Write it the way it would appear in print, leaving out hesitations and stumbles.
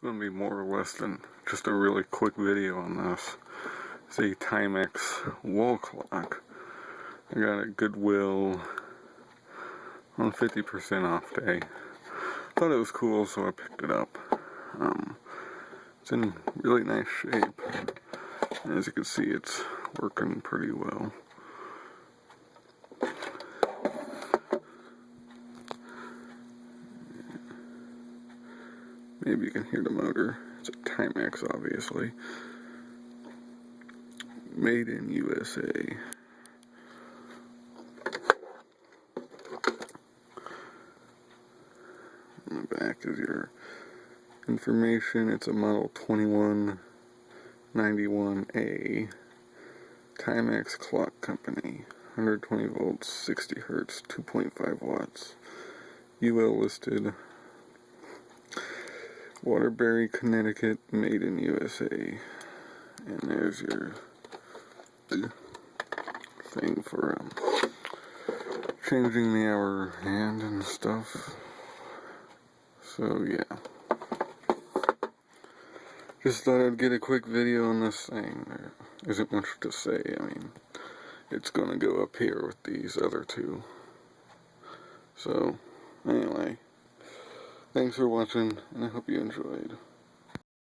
going to be more or less than just a really quick video on this. It's a Timex wall clock. I got a Goodwill on 50% off day. Thought it was cool, so I picked it up. It's in really nice shape. And as you can see, it's working pretty well. Maybe you can hear the motor. It's a Timex, obviously. Made in USA. On the back is your information. It's a model 2191A. Timex clock company. 120 volts, 60 hertz, 2.5 watts. UL listed. Waterbury, Connecticut, made in USA. And there's your thing for changing the hour hand and stuff. So yeah, just thought I'd get a quick video on this thing. There isn't much to say. I mean, it's gonna go up here with these other two. So anyway, thanks for watching, and I hope you enjoyed.